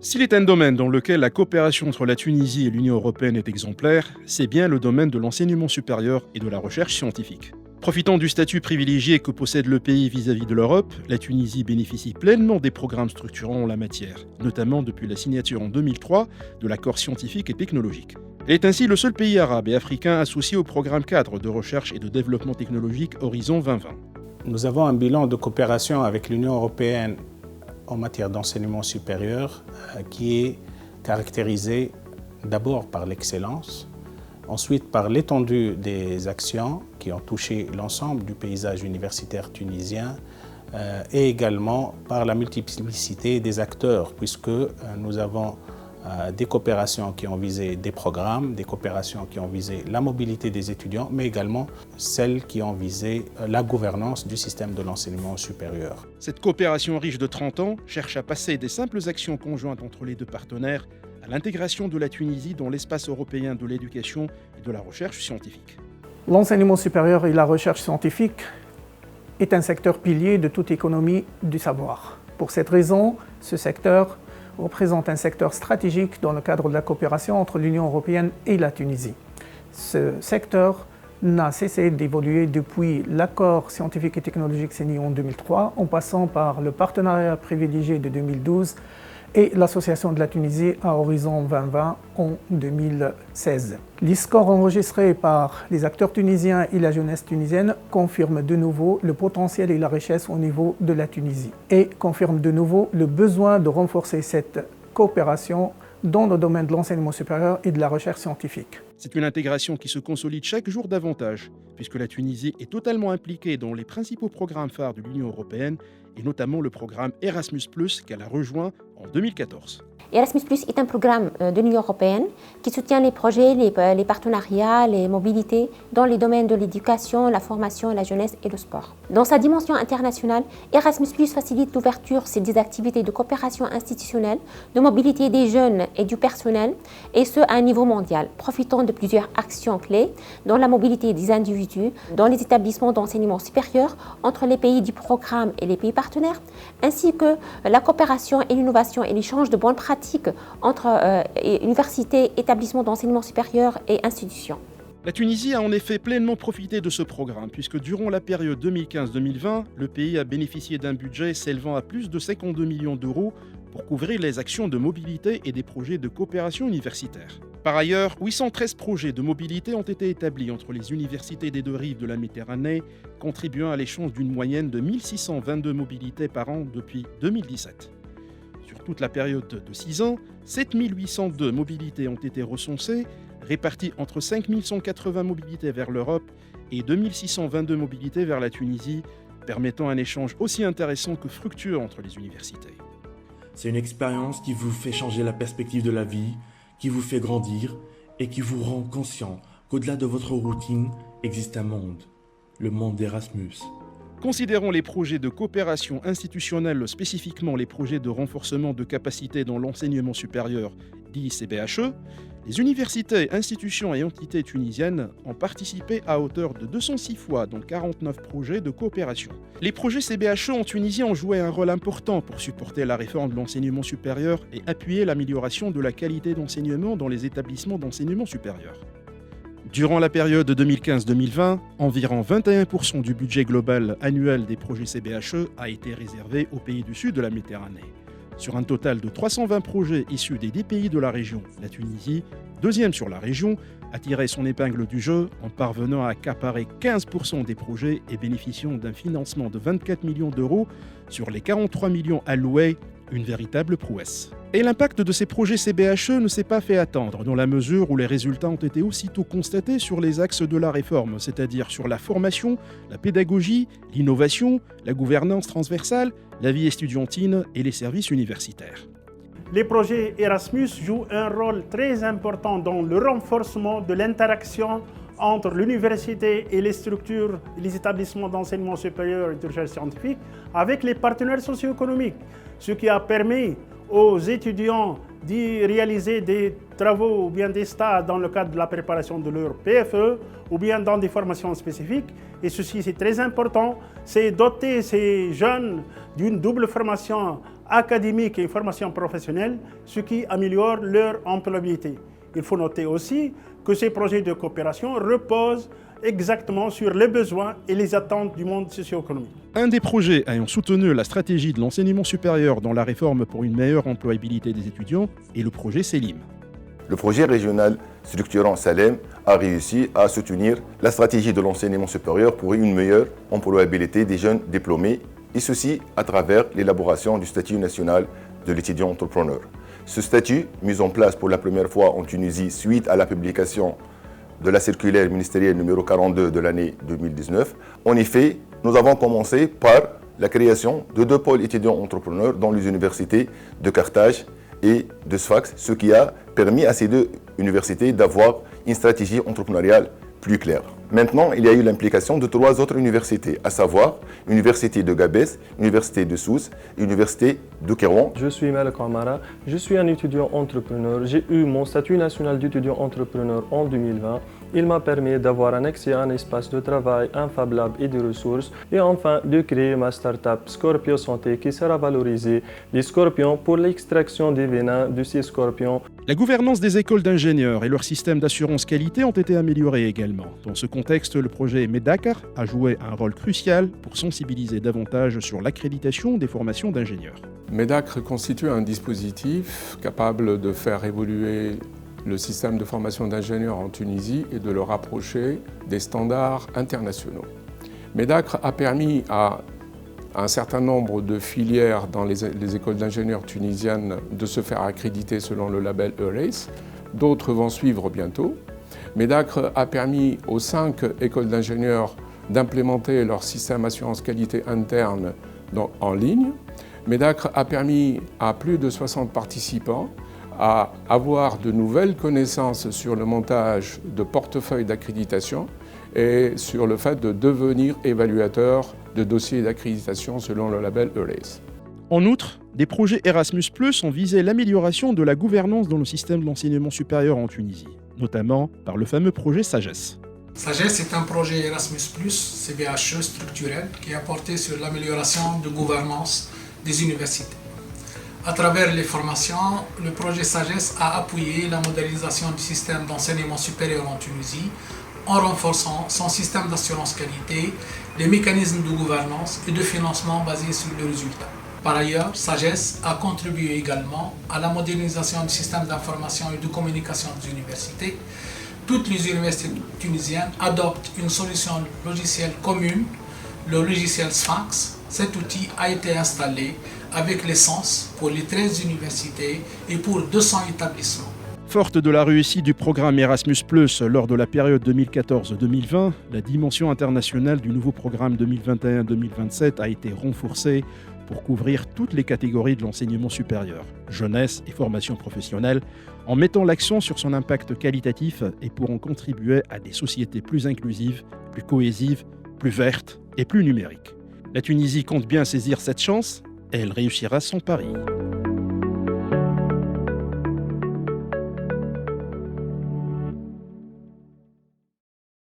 S'il est un domaine dans lequel la coopération entre la Tunisie et l'Union européenne est exemplaire, c'est bien le domaine de l'enseignement supérieur et de la recherche scientifique. Profitant du statut privilégié que possède le pays vis-à-vis de l'Europe, la Tunisie bénéficie pleinement des programmes structurants en la matière, notamment depuis la signature en 2003 de l'accord scientifique et technologique. Elle est ainsi le seul pays arabe et africain associé au programme cadre de recherche et de développement technologique Horizon 2020. Nous avons un bilan de coopération avec l'Union européenne en matière d'enseignement supérieur qui est caractérisé d'abord par l'excellence, ensuite par l'étendue des actions qui ont touché l'ensemble du paysage universitaire tunisien et également par la multiplicité des acteurs, puisque nous avons des coopérations qui ont visé des programmes, des coopérations qui ont visé la mobilité des étudiants, mais également celles qui ont visé la gouvernance du système de l'enseignement supérieur. Cette coopération riche de 30 ans cherche à passer des simples actions conjointes entre les deux partenaires à l'intégration de la Tunisie dans l'espace européen de l'éducation et de la recherche scientifique. L'enseignement supérieur et la recherche scientifique est un secteur pilier de toute économie du savoir. Pour cette raison, ce secteur représente un secteur stratégique dans le cadre de la coopération entre l'Union européenne et la Tunisie. Ce secteur n'a cessé d'évoluer depuis l'accord scientifique et technologique signé en 2003, en passant par le partenariat privilégié de 2012 et l'association de la Tunisie à Horizon 2020 en 2016. Les scores enregistrés par les acteurs tunisiens et la jeunesse tunisienne confirment de nouveau le potentiel et la richesse au niveau de la Tunisie et confirment de nouveau le besoin de renforcer cette coopération dans le domaine de l'enseignement supérieur et de la recherche scientifique. C'est une intégration qui se consolide chaque jour davantage, puisque la Tunisie est totalement impliquée dans les principaux programmes phares de l'Union européenne, et notamment le programme Erasmus+, qu'elle a rejoint en 2014. Erasmus+ est un programme de l'Union européenne qui soutient les projets, les partenariats, les mobilités dans les domaines de l'éducation, la formation, la jeunesse et le sport. Dans sa dimension internationale, Erasmus+ facilite l'ouverture des activités de coopération institutionnelle, de mobilité des jeunes et du personnel, et ce à un niveau mondial, profitant de plusieurs actions clés dans la mobilité des individus, dans les établissements d'enseignement supérieur entre les pays du programme et les pays partenaires, ainsi que la coopération et l'innovation et l'échange de bonnes pratiques entre universités, établissements d'enseignement supérieur et institutions. La Tunisie a en effet pleinement profité de ce programme, puisque durant la période 2015-2020, le pays a bénéficié d'un budget s'élevant à plus de 52 millions d'euros pour couvrir les actions de mobilité et des projets de coopération universitaire. Par ailleurs, 813 projets de mobilité ont été établis entre les universités des deux rives de la Méditerranée, contribuant à l'échange d'une moyenne de 1622 mobilités par an depuis 2017. Sur toute la période de 6 ans, 7802 mobilités ont été recensées, réparties entre 5180 mobilités vers l'Europe et 2622 mobilités vers la Tunisie, permettant un échange aussi intéressant que fructueux entre les universités. C'est une expérience qui vous fait changer la perspective de la vie, qui vous fait grandir et qui vous rend conscient qu'au-delà de votre routine existe un monde, le monde d'Erasmus. Considérons les projets de coopération institutionnelle, spécifiquement les projets de renforcement de capacités dans l'enseignement supérieur, dits CBHE. Les universités, institutions et entités tunisiennes ont participé à hauteur de 206 fois dans 49 projets de coopération. Les projets CBHE en Tunisie ont joué un rôle important pour supporter la réforme de l'enseignement supérieur et appuyer l'amélioration de la qualité d'enseignement dans les établissements d'enseignement supérieur. Durant la période 2015-2020, environ 21% du budget global annuel des projets CBHE a été réservé aux pays du sud de la Méditerranée. Sur un total de 320 projets issus des 10 pays de la région, la Tunisie, deuxième sur la région, a tiré son épingle du jeu en parvenant à accaparer 15% des projets et bénéficiant d'un financement de 24 millions d'euros sur les 43 millions alloués, une véritable prouesse. Et l'impact de ces projets CBHE ne s'est pas fait attendre, dans la mesure où les résultats ont été aussitôt constatés sur les axes de la réforme, c'est-à-dire sur la formation, la pédagogie, l'innovation, la gouvernance transversale, la vie estudiantine et les services universitaires. Les projets Erasmus jouent un rôle très important dans le renforcement de l'interaction entre l'université et les structures, les établissements d'enseignement supérieur et de recherche scientifique avec les partenaires socio-économiques, ce qui a permis aux étudiants d'y réaliser des travaux ou bien des stages dans le cadre de la préparation de leur PFE ou bien dans des formations spécifiques. Et ceci, c'est très important, c'est doter ces jeunes d'une double formation académique et une formation professionnelle, ce qui améliore leur employabilité. Il faut noter aussi que ces projets de coopération reposent exactement sur les besoins et les attentes du monde socio-économique. Un des projets ayant soutenu la stratégie de l'enseignement supérieur dans la réforme pour une meilleure employabilité des étudiants est le projet Selim. Le projet régional structurant Salem a réussi à soutenir la stratégie de l'enseignement supérieur pour une meilleure employabilité des jeunes diplômés, et ceci à travers l'élaboration du statut national de l'étudiant entrepreneur. Ce statut, mis en place pour la première fois en Tunisie suite à la publication de la circulaire ministérielle numéro 42 de l'année 2019. En effet, nous avons commencé par la création de 2 pôles étudiants entrepreneurs dans les universités de Carthage et de Sfax, ce qui a permis à ces 2 universités d'avoir une stratégie entrepreneuriale plus claire. Maintenant, il y a eu l'implication de 3 autres universités, à savoir l'Université de Gabès, l'Université de Sousse et l'Université de Kérouan. Je suis Malek Amara, je suis un étudiant entrepreneur. J'ai eu mon statut national d'étudiant entrepreneur en 2020. Il m'a permis d'avoir un accès à un espace de travail, un Fab Lab et des ressources, et enfin de créer ma start-up Scorpio Santé qui sera valorisée les scorpions pour l'extraction des vénins de ces scorpions. La gouvernance des écoles d'ingénieurs et leur système d'assurance qualité ont été améliorés également. Dans ce contexte, le projet MEDACR a joué un rôle crucial pour sensibiliser davantage sur l'accréditation des formations d'ingénieurs. MEDACR constitue un dispositif capable de faire évoluer le système de formation d'ingénieurs en Tunisie et de le rapprocher des standards internationaux. MEDACR a permis à un certain nombre de filières dans les écoles d'ingénieurs tunisiennes de se faire accréditer selon le label EURACE. D'autres vont suivre bientôt. MEDACR a permis aux 5 écoles d'ingénieurs d'implémenter leur système assurance qualité interne en ligne. MEDACR a permis à plus de 60 participants à avoir de nouvelles connaissances sur le montage de portefeuilles d'accréditation et sur le fait de devenir évaluateur de dossiers d'accréditation selon le label EURACE. En outre, des projets Erasmus+ ont visé l'amélioration de la gouvernance dans le système de l'enseignement supérieur en Tunisie, notamment par le fameux projet SAGES. SAGES est un projet Erasmus+, CBHE structurel, qui a porté sur l'amélioration de gouvernance des universités. À travers les formations, le projet SAGES a appuyé la modernisation du système d'enseignement supérieur en Tunisie en renforçant son système d'assurance qualité, les mécanismes de gouvernance et de financement basés sur les résultats. Par ailleurs, SAGES a contribué également à la modernisation du système d'information et de communication des universités. Toutes les universités tunisiennes adoptent une solution logicielle commune, le logiciel Sphinx. Cet outil a été installé avec l'essence pour les 13 universités et pour 200 établissements. Forte de la réussite du programme Erasmus+, lors de la période 2014-2020, la dimension internationale du nouveau programme 2021-2027 a été renforcée pour couvrir toutes les catégories de l'enseignement supérieur, jeunesse et formation professionnelle, en mettant l'accent sur son impact qualitatif et pour en contribuer à des sociétés plus inclusives, plus cohésives, plus vertes et plus numériques. La Tunisie compte bien saisir cette chance et elle réussira son pari.